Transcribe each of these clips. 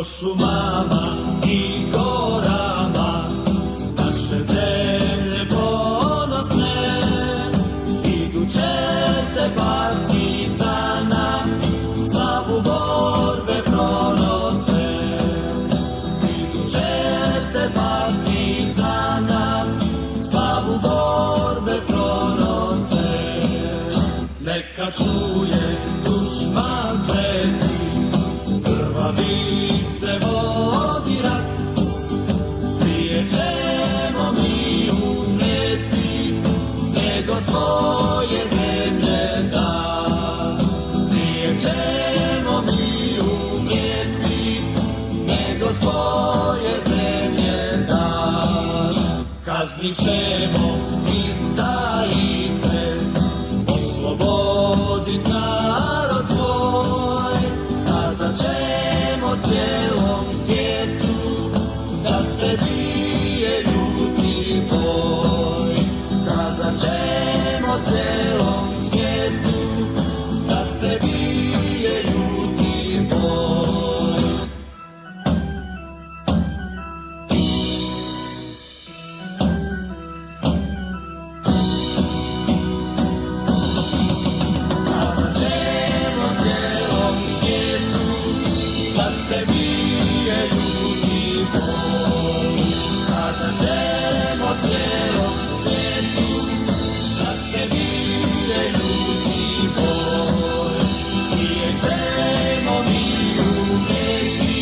po šumama i gorama, naše zemlje ponosne, iduće te partizana, slavu borbe pronose. Iduće te partizana, slavu borbe pronose. Neka čuje dušman preti, krvavi se vodi rat, prije ćemo mi umreti, nego svoje zemlje da. Prije ćemo mi umreti, nego svoje zemlje da. Kaznit ćemo izdajice, oslobodit narod svoj, kazat ćemo cijelom svijetu da se bije ljuti boj. Kazat ćemo cijelom svijetu da se bije ljuti boj. Kazat ćemo cijelom svijetu da se bije ljuti boj. Kazat ćemo cijelom svijetu da se bije ljuti boj. Prije ćemo mi umreti,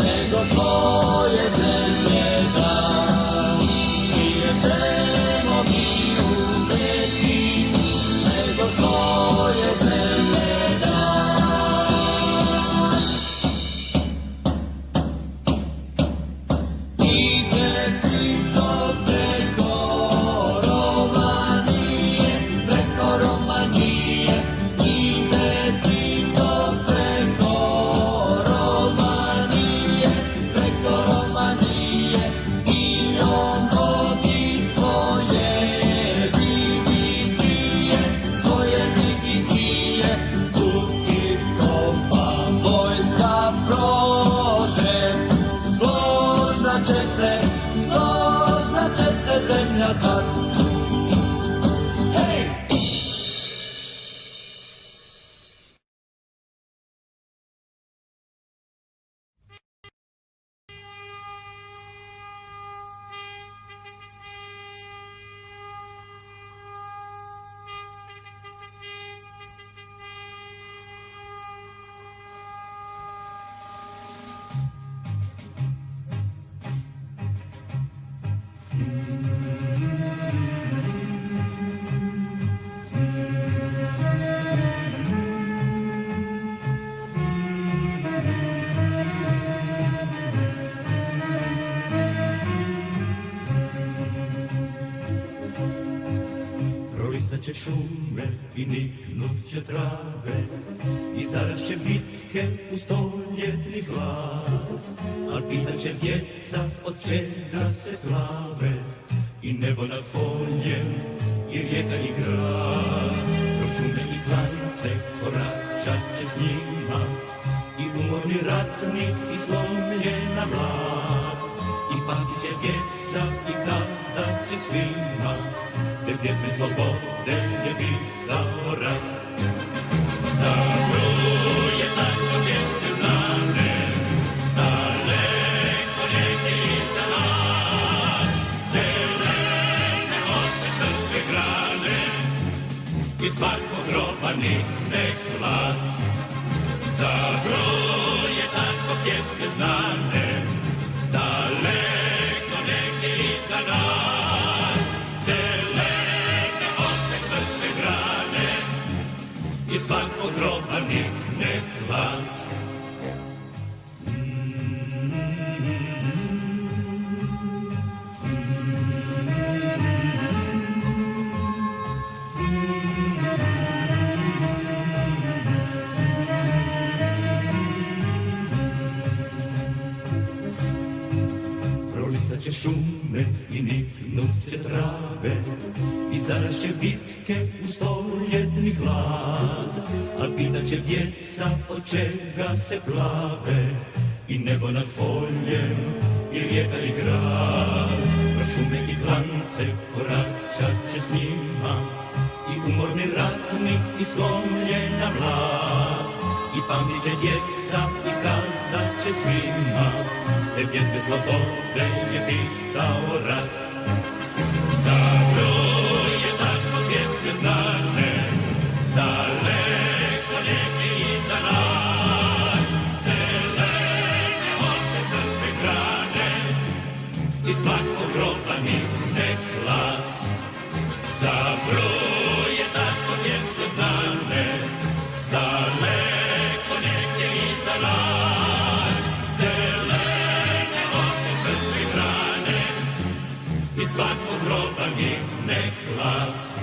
nego svoje zemlje da. Prije ćemo mi umreti, nego svoje zemlje da. Ide ti to preko Romanije, preko Romanije. Ide ti to preko Romanije, preko Romanije. I on vodi svoje divizije, put kopa vojska prođe. Složnat će se zemlja zvat. Hej! Prolistat će šume i niknut će trave, i zaraz će bitke u stoljetni hlad. Al pitat će djeca od čega se plave, i nebo nad poljem, i rijeka i grad. Kroz šume i klance koračat će s njima, i umorni ratnik i slomljena mlad. I pamtit će djeca i kazat će svima, te pjesme slobode je pisao rat. Zavruje tako pjesme znane, daleko negdje iza nas. Zelene oče crkve grane, i svakog groba nikne glas. Zavruje tako pjesme znane, daleko negdje iza nas. Zelene oče crkve grane, i svakog groba nikne glas. Prolistat će šume i niknut će trave, i zaraz će bitke u stoljetni hlad. Al pitat će djeca od čega se plave, i nebo nad poljem, i rijeka i grad. Kroz šume i klance koračat će s njima, i umorni ratnik i slomljena mlad. I pamtit će djeca i kazat će svima, te pjesme slobode je pisao rat. Za broj je tako pjesme znane, daleko negdje iza nas. Zelene opet trpe grane, i svakog groba nikne glas. Za broj je tako pjesme znane, daleko negdje iza nas. Zelene opet trpe grane, i svakog groba nikne glas.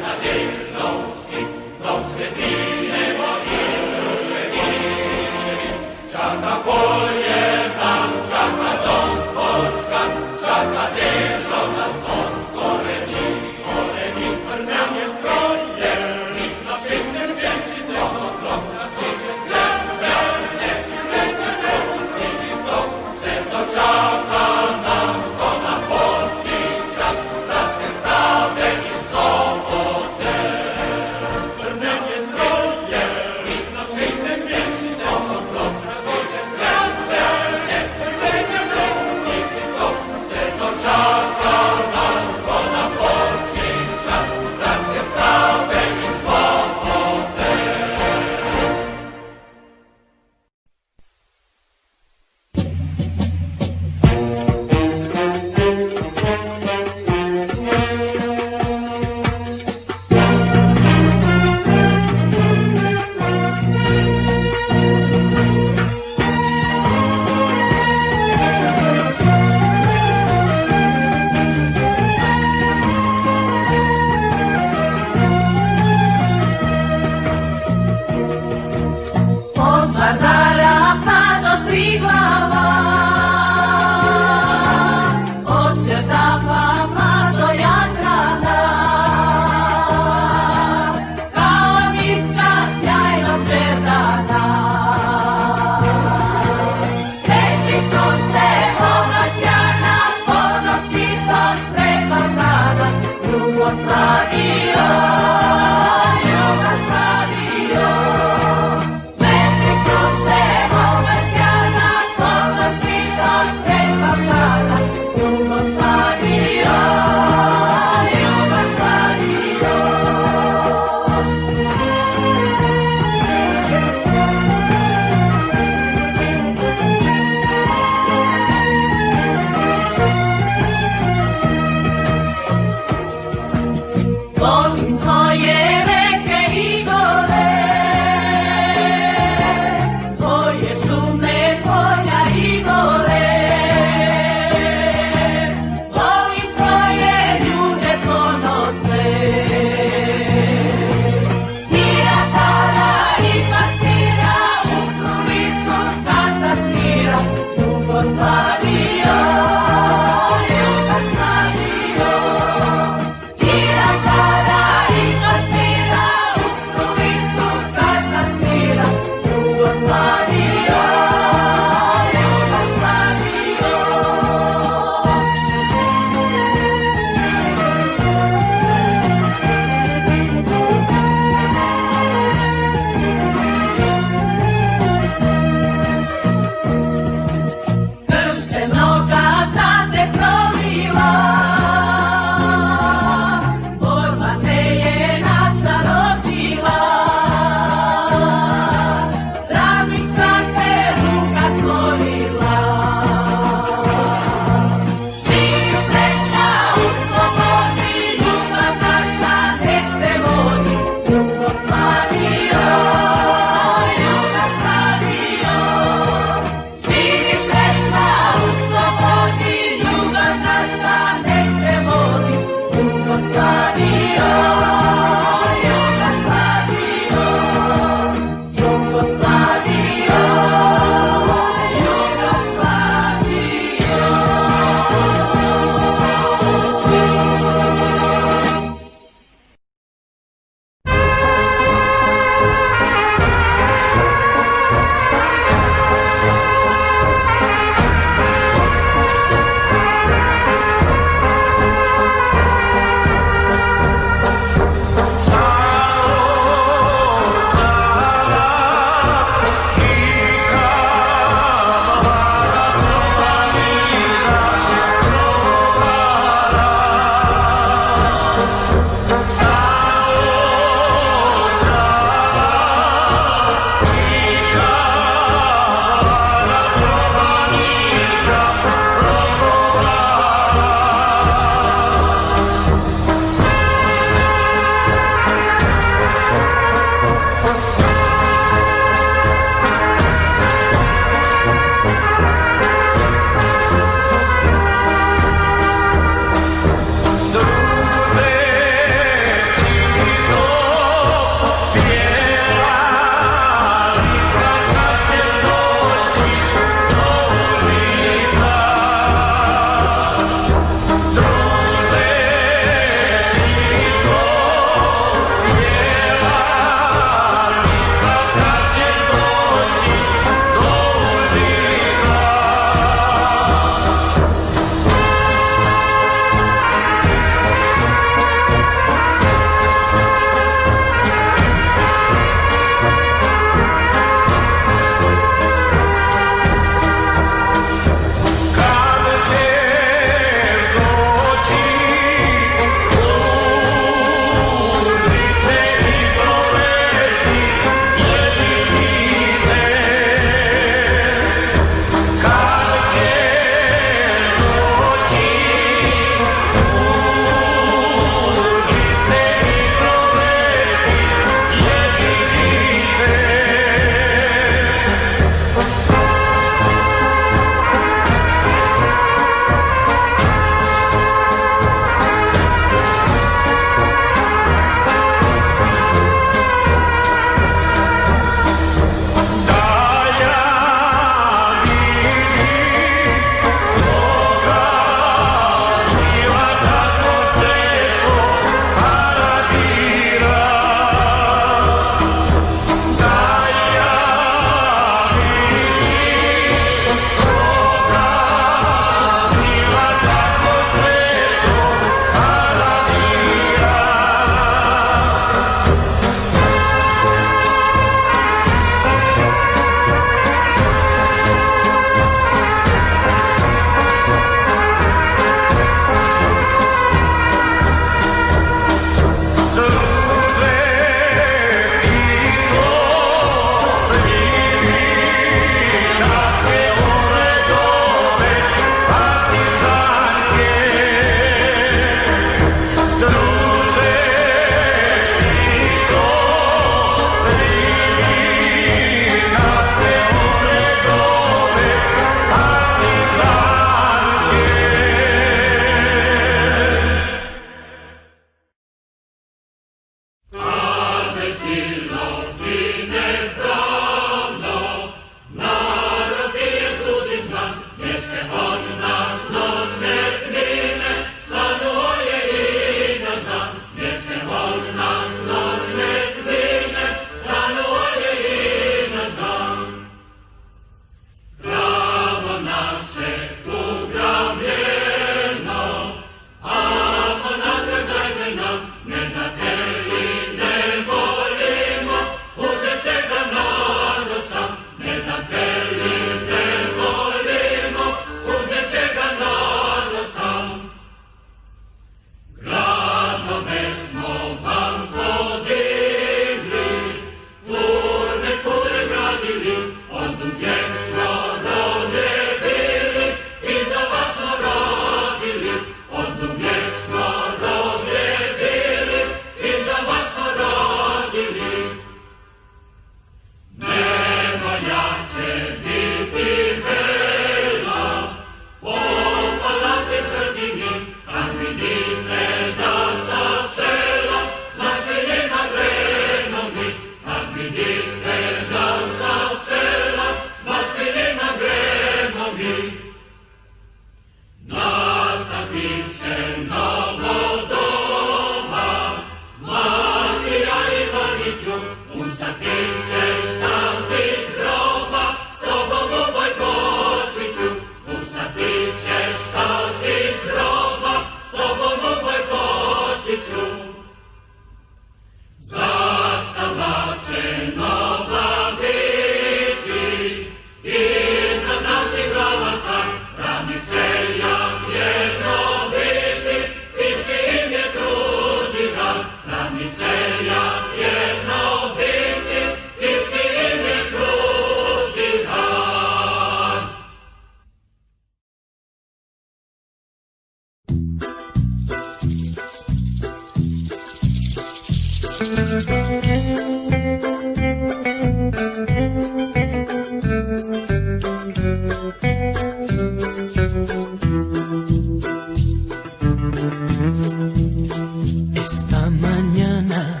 Esta mañana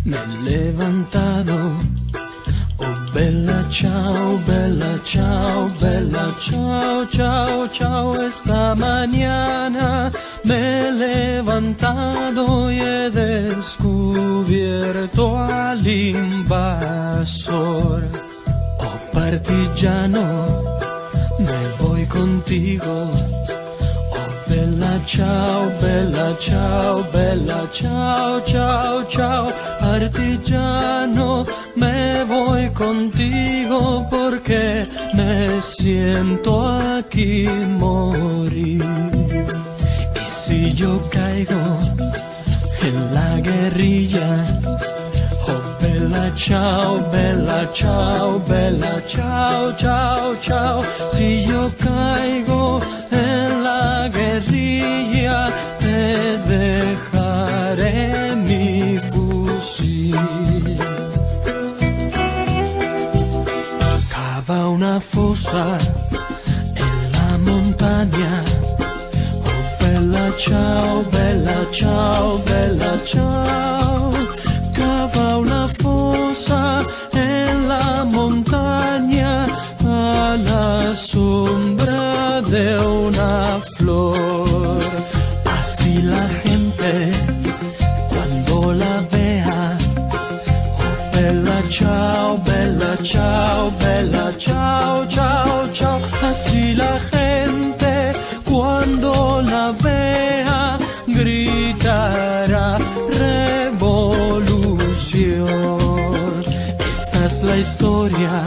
me he levantado. Oh, bella ciao, bella ciao, bella ciao, ciao, ciao. Esta mañana me he levantado y he descubierto al invasor. Oh, partigiano, me voy contigo. Bella ciao, bella ciao, bella ciao, ciao, ciao, partigiano, me voy contigo porque me siento aquí morir. Y si yo caigo en la guerrilla, oh bella ciao, bella ciao, bella ciao, ciao, ciao, si yo caigo en la guerrilla, te dejaré mi fusil. Cava una fosa en la montaña. Oh bella ciao, bella ciao, bella ciao. Cava una fosa en la montaña a la sombra de una flor. Así la gente cuando la vea, oh bella ciao, bella ciao, bella ciao, ciao, ciao. Así la gente cuando la vea gritará revolución. Esta es la historia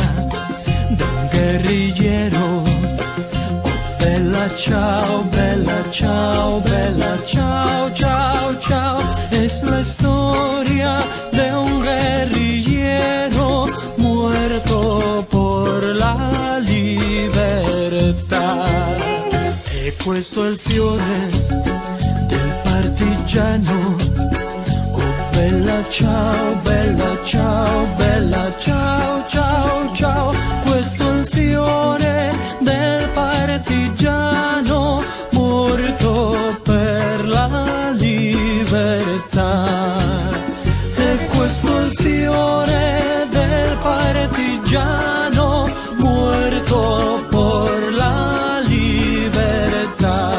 de un guerrillero. Oh bella ciao, bella ciao, bella ciao, ciao, ciao. Es la historia de un guerrillero muerto por la libertà. E questo è il fiore del partigiano. Oh bella ciao, bella ciao, bella ciao, ciao, ciao. Questo è il fiore del partigiano morto per la libertà. E questo è il fiore del partigiano muerto por la libertà.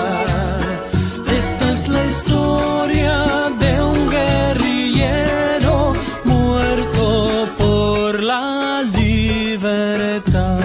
Esta es la historia de un guerrillero muerto por la libertà.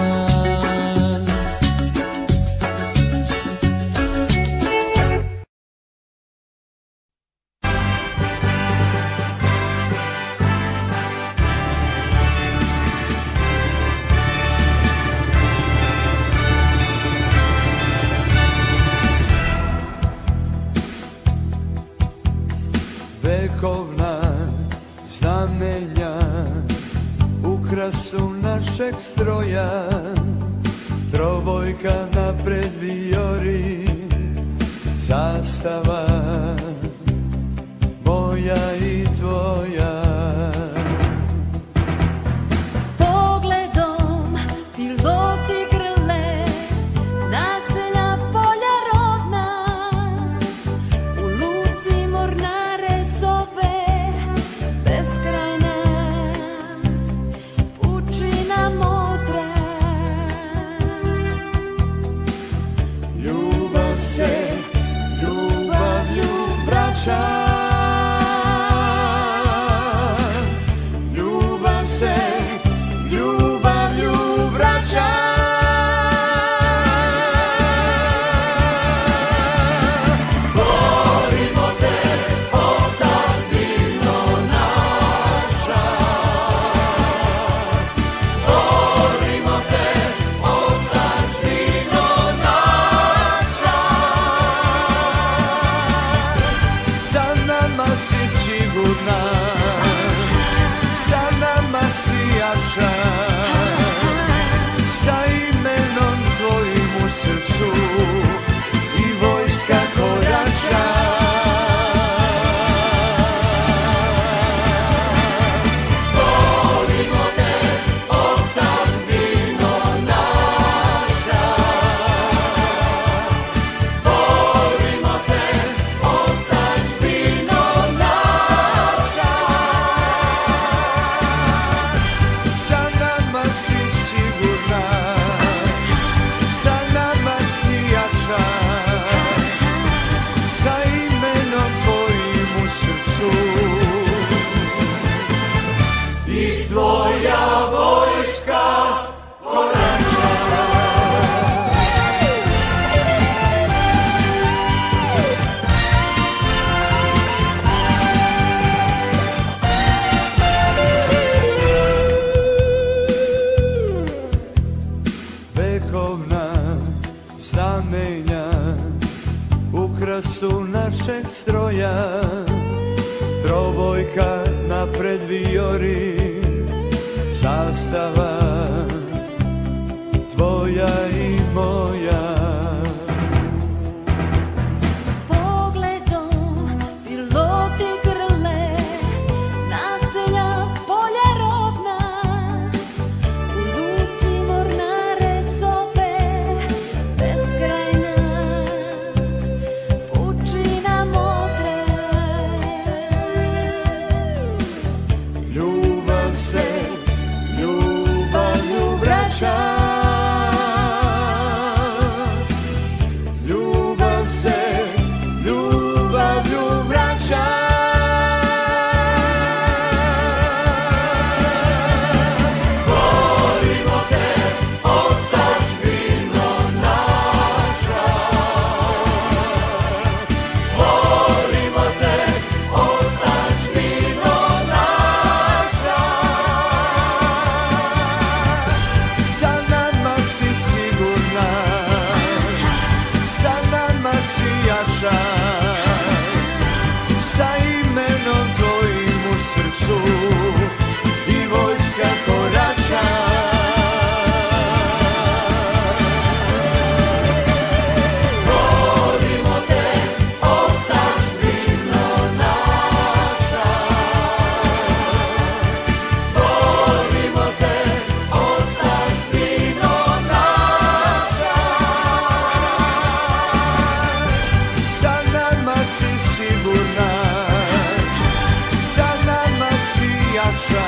Vekovna znamenja ukrasu našeg stroja, trobojka napred vijori, zastava moja i tvoja. tvoja vojska korača. Vekovna znamenja ukrasu našeg stroja, trobojka napred vijori, zastava tvoja i moja. Pogledom piloti grle naselja polja rodna, u luci mornare zove beskrajna pučina modre. Ljubav se ljubavlju vraća, ljubav se ljubavlju vraća. Volimo te, otadžbino naša. Volimo te, otadžbino naša. Sa nama si sigurna, sa nama si jača, sa imenom tvojim u srcu i vojska korača. Volimo te, otadžbino naša. Volimo te, otadžbino naša. Sa nama si sigurna, sa nama si jača,